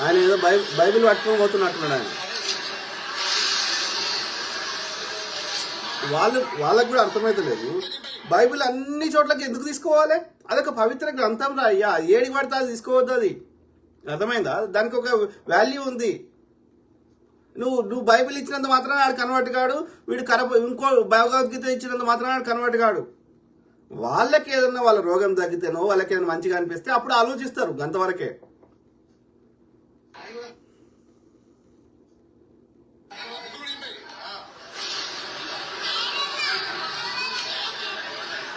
ఆయన ఏదో బైబిల్ పట్టుకొని పోతున్నట్టున్నాడు ఆయన. వాళ్ళకు కూడా అర్థమైతలేదు. బైబిల్ అన్ని చోట్లకి ఎందుకు తీసుకోవాలి? అదొక పవిత్ర గ్రంథం రా అయ్యా. ఏడి పడితే అది తీసుకోవద్దు. అది అర్థమైందా? దానికి ఒక వాల్యూ ఉంది. నువ్వు బైబిల్ ఇచ్చినంత మాత్రాన ఆడు కన్వర్ట్ కాడు. వీడు ఇంకో భగవద్గీత ఇచ్చినంత మాత్రాన ఆడు కన్వర్ట్ కాడు. వాళ్ళకి ఏదన్నా వాళ్ళ రోగం తగ్గితేనో వాళ్ళకి ఏదైనా మంచిగా అనిపిస్తే అప్పుడు ఆలోచిస్తారు. అంతవరకే.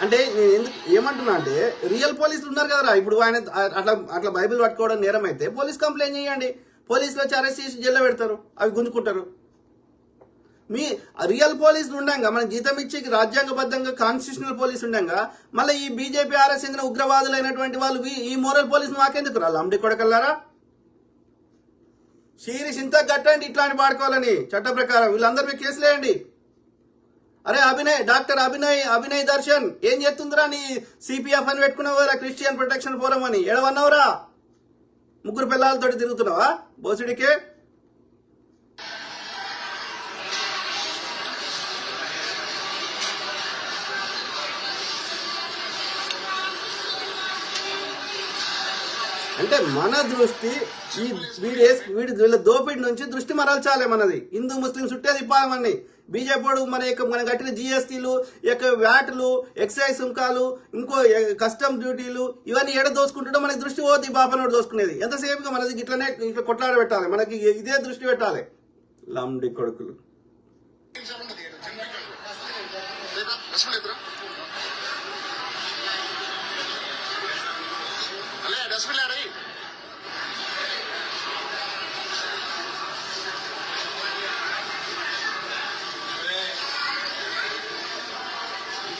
అంటే నేను ఎందుకు ఏమంటున్నా అంటే, రియల్ పోలీసులు ఉన్నారు కదరా. ఇప్పుడు ఆయన అట్లా బైబిల్ పట్టుకోవడం నేరం అయితే పోలీస్ కంప్లైంట్ చేయండి. పోలీసులు వచ్చి అరెస్ట్ చేసి జైల్లో పెడతారు. అవి గుంజుకుంటారు. మీ రియల్ పోలీసులు ఉండగా, మన జీతం ఇచ్చి రాజ్యాంగబద్ధంగా కాన్స్టిట్యూషనల్ పోలీసు ఉండగా, మళ్ళీ ఈ బీజేపీ ఆర్ఎస్ చెందిన ఉగ్రవాదులు అయినటువంటి వాళ్ళు ఈ మోరల్ పోలీసు మాకెందుకు రా? లంబడి కొడకల్లారా. సీరియస్ ఇంత కట్టండి ఇట్లాంటి పాడుకోవాలని చట్ట ప్రకారం. వీళ్ళందరి మీద కేసులు వేయండి. అరే డాక్టర్ అభినయ్ దర్శన్ ఏం చేస్తుందిరా? నీ సిపిఎఫ్ అని పెట్టుకున్నావు కదా, క్రిస్టియన్ ప్రొటెక్షన్ ఫోరం అని. ఎడవన్నావురా? 3 పిల్లలతో తిరుగుతున్నావా బోసుడికే? అంటే మన దృష్టి వీళ్ళ దోపిడి నుంచి దృష్టి మరల్చాలి. మనది హిందూ ముస్లిం చుట్టే తిప్పామని. బీజేపీ మన కట్టిన జిఎస్టీలు, వ్యాట్లు, ఎక్సైజ్ సుంకాలు, ఇంకో కస్టమ్ డ్యూటీలు ఇవన్నీ ఎడ దోసుకుంటుంటే మనకి దృష్టి పోతుంది. బాపనోడు దోసుకునేది ఎంతసేపుగా మనది ఇట్లా కొట్లాడ పెట్టాలి. మనకి ఇదే దృష్టి పెట్టాలి. లండి కొడుకులు.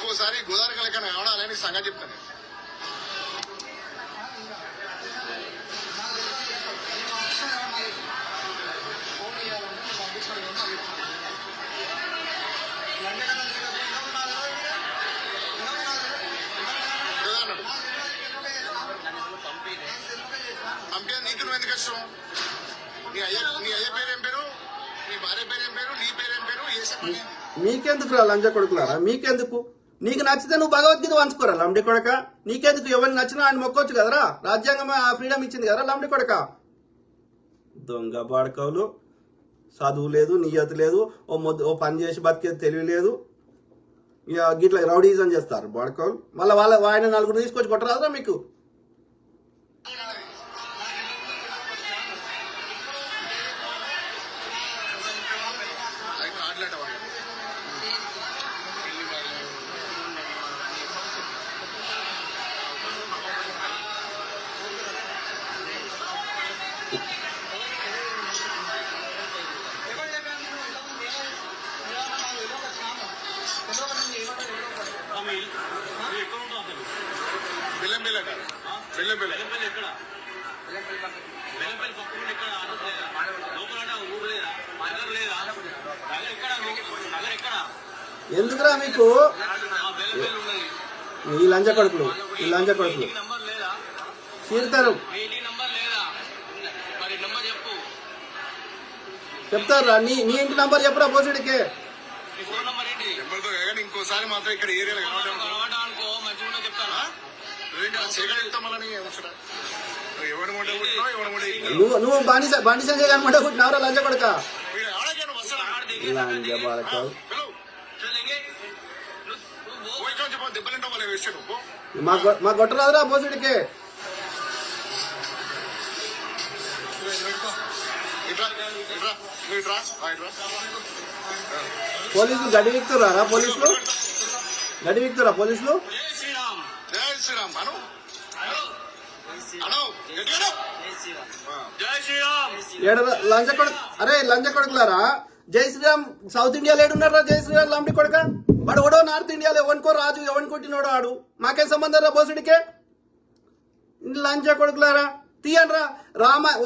ఇంకోసారి గోదావరి కలకన కావడాలని సంగతి చెప్తాను. పంపే నీకు నువ్వు ఎందుకు ఇష్టం? నీ అయ్య పేరేం పేరు? నీ భార్య పేరేం పేరు? నీ పేరేం పేరు? మీకెందుకు రా లంజ కొడుకులారా? మీకెందుకు? నీకు నచ్చితే నువ్వు భగవద్గీత వంచుకోరా లంబడి కొడక. నీకెందుకు? ఎవరిని నచ్చినా ఆయన మొక్కొచ్చు కదరా. రాజ్యాంగం ఆ ఫ్రీడమ్ ఇచ్చింది కదరా లంబడి కొడక. దొంగ బాడకవులు. చదువు లేదు, నియత లేదు, ఓ పని చేసి బతికేది తెలివి లేదు. ఇక గిట్లా రౌడీజం చేస్తారు బాడకవులు. మళ్ళీ ఆయన 4 తీసుకొచ్చి కొట్టరాదురా మీకు? ఎందుకురా మీకు ఈ లంజ కొడుకులు చీరుతారు. చెప్తారా? నీ ఇంటి నంబర్ చెప్పురా బోసుడికి. ఇంకోసారి మాత్రం ఇక్కడ ఏరియాలో నువ్వు బండి సంజయ్ గారు మంట కుట్టినావురా లంజ కొడుక. మా కొట్టరాదురా బోసుడికి. పోలీసులు గడి విక్తురా? పోలీసులు గడి విక్తురా? పోలీసులు లంజ కొడుకు. అరే లంజ కొడుకులారా, జై శ్రీరామ్ సౌత్ ఇండియాలో ఏడున్నారా? జై శ్రీరామ్ లంబడి కొడుక. వాడు ఓడో నార్త్ ఇండియాలో ఎవరికో రాజు, ఎవరిని కొట్టినోడు ఆడు. మాకేం సంబంధం రా బోసుడికే? లంజ కొడుకులారా తీయండ్రా.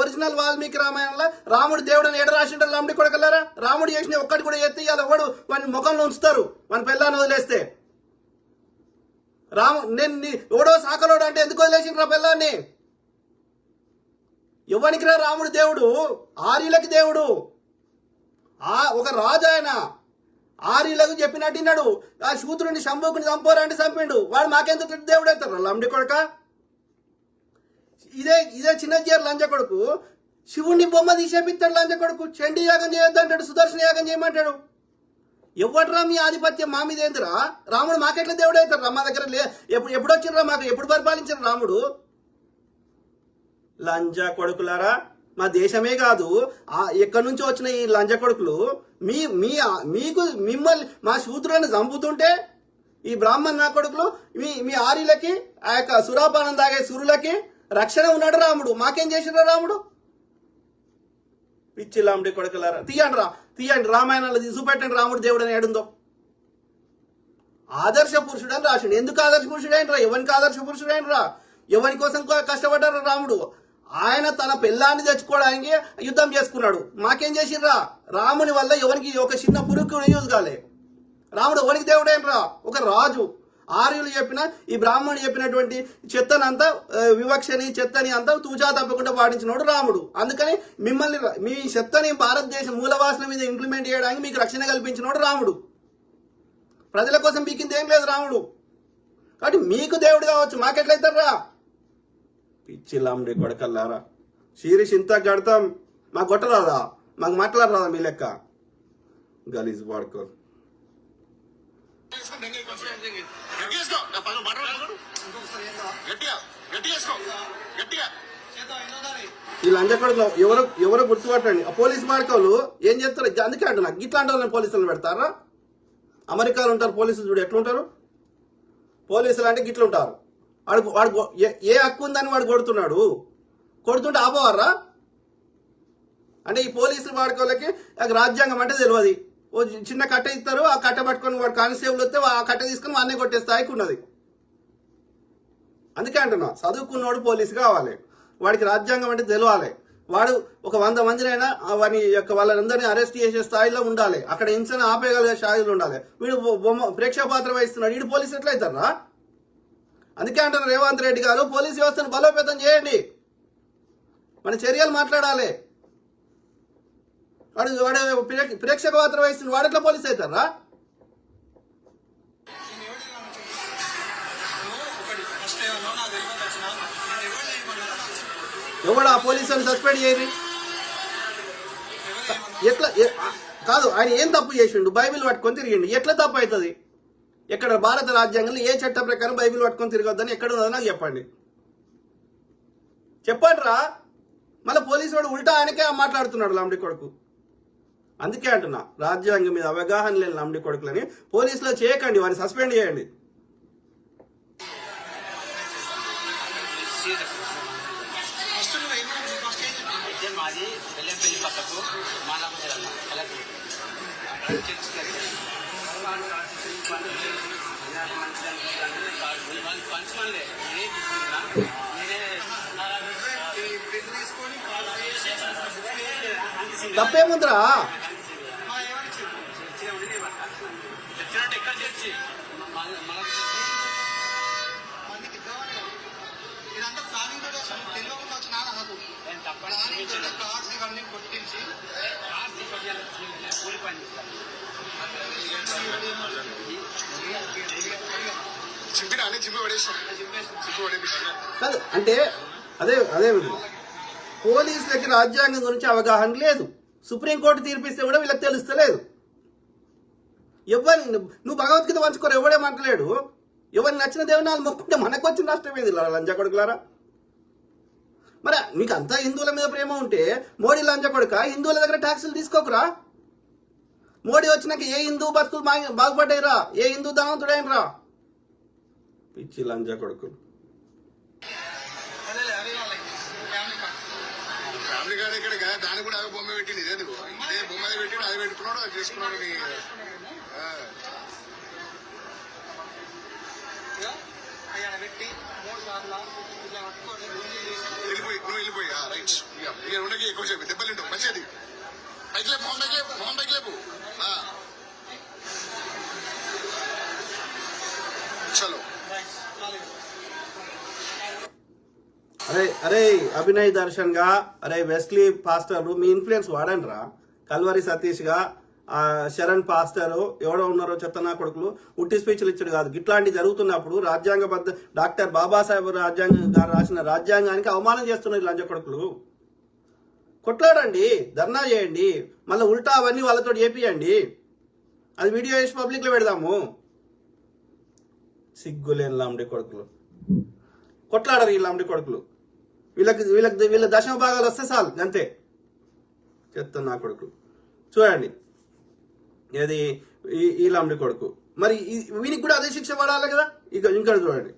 ఒరిజినల్ వాల్మీకి రామాయణంలో రాముడు దేవుడు ఎడ రాసింటారు లంబడి కొడుకులారా? రాముడు చేసిన ఒక్కటి కూడా ఎత్తియాలి. వాడు వాడిని ముఖంలో ఉంచుతారు మన పిల్లని వదిలేస్తే. నేను ఎవడో సాకలోడు అంటే ఎందుకు వదిలేసిండ్రా పిల్లాన్ని? ఎవరికి రా రాముడు దేవుడు? ఆర్యులకి దేవుడు. ఒక రాజు ఆయన ఆర్యులకు చెప్పినట్టున్నాడు, ఆ శూద్రుని శంభుకుని చంపోరంటే చంపిండు. వాడు మాకెందుకు దేవుడు అవుతారు లంబడి కొడుక? ఇదే చిన్న చేరు లంజ కొడుకు శివుణ్ణి బొమ్మ తీసేపిస్తాడు. లంజ కొడుకు చండీ యాగం చేయొద్దంటాడు, సుదర్శన యాగం చేయమంటాడు. ఎవడరా మీ ఆధిపత్యం మా మీద ఏందిరా? రాముడు మాకెట్లా దేవుడు అవుతారు? మా దగ్గర ఎప్పుడు వచ్చిర్రా? మాకు ఎప్పుడు పరిపాలించారు రాముడు? లంజా కొడుకులారా, మా దేశమే కాదు ఎక్కడి నుంచో వచ్చిన ఈ లంజ కొడుకులు మీకు మిమ్మల్ని మా శూద్రులను చంపుతుంటే ఈ బ్రాహ్మణ నా కొడుకులు మీ ఆర్యులకి ఆ యొక్క సురాపానం తాగే సురులకి రక్షణ ఉన్నాడు రాముడు. మాకేం చేసిరా రాముడు? పిచ్చి లాంటి కొడుకులారా, తీయండి రామాయణాలు చూపెట్టండి రాముడు దేవుడు అని ఏడుందో. ఆదర్శ పురుషుడు అని రాసిండు. ఎందుకు ఆదర్శ పురుషుడు అయినరా? ఎవరికి ఆదర్శ పురుషుడు అయినరా? ఎవరి కోసం కష్టపడ్డారా రాముడు? ఆయన తన పిల్లాన్ని తెచ్చుకోవడానికి యుద్ధం చేసుకున్నాడు. మాకేం చేసిర్రా? రాముని వల్ల ఎవరికి ఒక చిన్న పురుగు యూజ్ కాలే. రాముడు ఎవరికి దేవుడైనరా? ఒక రాజు. ఆర్యులు చెప్పిన ఈ బ్రాహ్మణుడు చెప్పినటువంటి చెత్తనంతా వివక్షని చెత్తని అంతా తూచా తప్పకుండా పాటించినోడు రాముడు. అందుకని మిమ్మల్ని మీ చెత్తని భారతదేశం మూలవాసన మీద ఇంప్లిమెంట్ చేయడానికి మీకు రక్షణ కల్పించినోడు రాముడు. ప్రజల కోసం మీకింది ఏం లేదు రాముడు. కాబట్టి మీకు దేవుడు కావచ్చు, మాకెట్లయితారా? పిచ్చి లాంబడి కొడకల్లారా, శీరిష్ ఇంత కడతాం మాకు కొట్టరాదా? మాకు మాట్లాడరాదా మీ లెక్క? గలీజ్ వాడుకో. ఈ లంజ కొడుకు ఎవరో గుర్తుపట్టండి. ఆ పోలీస్ మార్కోలు ఏం చేస్తారు? అందుకే అంటున్నా, ఇట్లాంటి వాళ్ళని పోలీసులను పెడతారా? అమెరికాలో ఉంటారు పోలీసులు, చూడు ఎట్లుంటారు పోలీసులు అంటే గిట్లు ఉంటారు. వాడు ఏ హక్కు ఉందని వాడు కొడుతుంటే ఆపవారా? అంటే ఈ పోలీసులు వాడుకోలకి రాజ్యాంగం అంటే తెలియదు. ఓ చిన్న కట్ట ఇస్తారు, ఆ కట్ట పట్టుకొని వాడు కానిస్టేబుల్ వస్తే ఆ కట్ట తీసుకుని వాడిని కొట్టే స్థాయికి ఉన్నది. అందుకే అంటున్నా, చదువుకున్నవాడు పోలీసు కావాలి, వాడికి రాజ్యాంగం అంటే తెలియాలి. వాడు ఒక 100 మందినైనా వాని యొక్క వాళ్ళందరినీ అరెస్ట్ చేసే స్థాయిలో ఉండాలి. అక్కడ హింసను ఆపేయగలిగే స్థాయిలో ఉండాలి. వీడు ప్రేక్షక పాత్ర వహిస్తున్నాడు, వీడు పోలీసు ఎట్లయితారా? అందుకే అంటారు రేవంత్ రెడ్డి గారు, పోలీస్ వ్యవస్థను బలోపేతం చేయండి, మన చర్యలు మాట్లాడాలి. వాడు ప్రేక్షక పాత్ర వహిస్తున్న వాడు ఎట్లా పోలీసు అవుతారా? ఎవడు ఆ పోలీసుని సస్పెండ్ చేయరు? ఎట్లా కాదు, ఆయన ఏం తప్పు చేసిండు? బైబిల్ పట్టుకొని తిరిగిండు. ఎట్లా తప్పు అవుతుంది? ఎక్కడ భారత రాజ్యాంగంలో ఏ చట్ట ప్రకారం బైబిల్ పట్టుకొని తిరగొద్దని ఎక్కడ ఉన్నదో నాకు చెప్పండి రా. మళ్ళీ పోలీసు వాడు ఉల్టా ఆయనకే మాట్లాడుతున్నాడు లాంబడి కొడుకు. అందుకే అంటున్నా, రాజ్యాంగం మీద అవగాహన లేని లాంబడి కొడుకులని పోలీసులో చేయకండి, వారిని సస్పెండ్ చేయండి. తప్పేముందిరా? కాదు అంటే అదే పోలీసులకి రాజ్యాంగం గురించి అవగాహన లేదు. సుప్రీంకోర్టు తీర్పిస్తే కూడా వీళ్ళకి తెలుస్తలేదు. నువ్వు భగవద్గీత పంచుకోరు, ఎవడే మాట్లాడు. ఎవరికి నచ్చిన దేవునాలు మొక్కుంటే మనకు వచ్చిన నష్టం ఏది లంజా కొడుకులారా? మరి నీకు అంతా హిందువుల మీద ప్రేమ ఉంటే మోడీ లంజా కొడుక హిందువుల దగ్గర ట్యాక్సులు తీసుకోకురా. మోడీ వచ్చినాక ఏ హిందూ బతుకులు బాగుపడ్డాయిరా? ఏ హిందూ ధనవంతుడైనరా? పిచ్చి లంజా కొడుకులు. ఫ్యామిలీ కార్డు ఇక్కడ దాని కూడా అదే బొమ్మ పెట్టింది. ఇదే బొమ్మ పెట్టి అది పెట్టుకున్నాడు, అది చేసుకున్నాడు. వెళ్ళిపోయి రైట్ ఇక ఉండకి ఎక్కువ చెప్పి దెబ్బలు మంచిది. పైకి లేపు, మొహం పైకి లేపు. చలో అరే అరే అభినయ్ దర్శన్ గా, అరే వెస్లీ పాస్టర్ మీ ఇన్ఫ్లుయెన్స్ వాడండి రా. కల్వరి సతీష్ గా, శరణ్ పాస్టర్ ఎవడో ఉన్నారో చెత్తనా కొడుకులు ఉట్టి స్పీచ్లు ఇచ్చాడు కాదు. ఇట్లాంటి జరుగుతున్నప్పుడు రాజ్యాంగబద్ధ డాక్టర్ బాబాసాహెబ్ గారు రాసిన రాజ్యాంగానికి అవమానం చేస్తున్నారు లంజ కొడుకులు. కొట్లాడండి, ధర్నా చేయండి, మళ్ళీ ఉల్టా అవన్నీ వాళ్ళతో చేపియండి. అది వీడియో చేసి పబ్లిక్ లో పెడదాము. సిగ్గులేని లాంబడి కొడుకులు కొట్లాడరు. ఈ లాంబడి కొడుకులు వీళ్ళ దశమ భాగాలు వస్తే చాలు అంతే. చెప్తాను నా కొడుకు చూడండి, ఏది ఈ లాంబడి కొడుకు. మరి వీనికి కూడా అదే శిక్ష పడాలి కదా. ఇంకా చూడండి.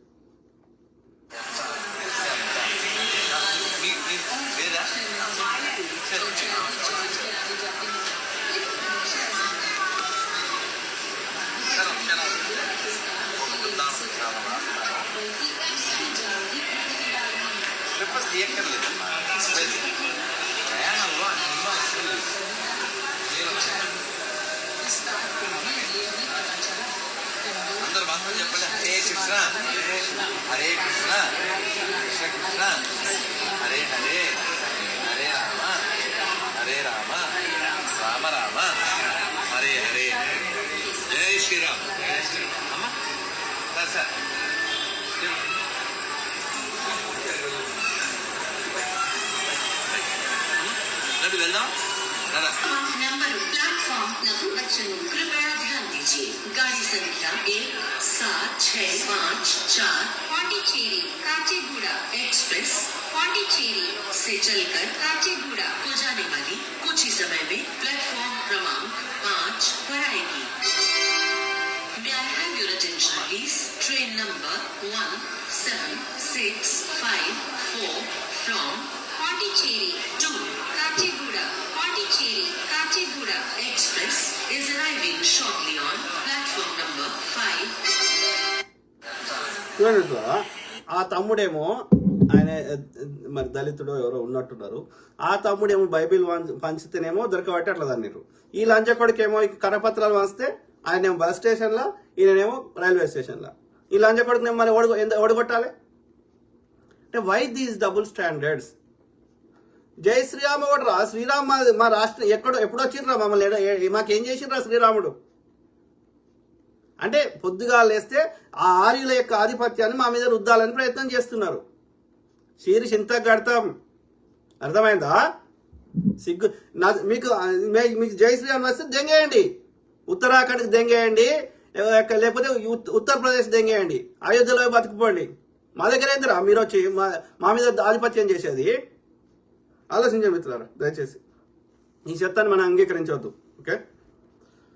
అందరు మాత్రం చెప్పండి, హరే కృష్ణ హరే కృష్ణ కృష్ణ కృష్ణ హరే హరే హరే రామ హరే రామ రామ రామ హరే హరే జై శ్రీరామ్ జై శ్రీరామ్. అమ్మ సార్ नबी वेलदाम दादा नंबर प्लेटफॉर्म नंबर बच्चों कृपया ध्यान दीजिए. गाड़ी संख्या 1765 पांडिचेरी काचीगुड़ा एक्सप्रेस पांडिचेरी से चलकर काचीगुड़ा को जाने वाली कुछ ही समय में प्लेटफॉर्म क्रमांक 5 पर आएगी. May I have your attention please? Train number 17654 from Pondicherry to Kachiguda, Pondicherry-Kachiguda Express is arriving shortly on platform number 5. చూడండి, ఆ తమ్ముడేమో ఆయన మరి దళితుడు ఎవరో ఉన్నట్టున్నారు. ఆ తమ్ముడేమో బైబిల్ పంచితేనేమో దొరకబట్టి అట్లా దాన్ని. ఈ లంచకొడికేమో కరపత్రాలు పంచితే ఆయనేమో బస్ స్టేషన్లో, ఈయనేమో రైల్వే స్టేషన్లో. ఈ లంచకొడికి మరి ఓడగొట్టాలి అంటే వై దీస్ డబుల్ స్టాండర్డ్స్? జై శ్రీరామ్ ఒకటి శ్రీరామ్ మా రాష్ట్రం ఎప్పుడు వచ్చిండ్రా మమ్మల్ని మాకేం చేసిండ్రా శ్రీరాముడు అంటే పొద్దుగా లేస్తే ఆ ఆర్యుల యొక్క ఆధిపత్యాన్ని మా మీద రుద్దాలని ప్రయత్నం చేస్తున్నారు. శీరి చింత కడతాం, అర్థమైందా? సిగ్గు మీకు జై శ్రీరామ్ వస్తే దెంగేయండి, ఉత్తరాఖండ్కి దెంగేయండి, లేకపోతే ఉత్తరప్రదేశ్ దెంగేయండి, అయోధ్యలో బతుకుపోండి. మా దగ్గర ఏందిరా మీరు వచ్చి మా మీద ఆధిపత్యం చేసేది? ఆలోచించే మిత్రులారా, దయచేసి ఈ చెత్తని మనం అంగీకరించవద్దు. ఓకే.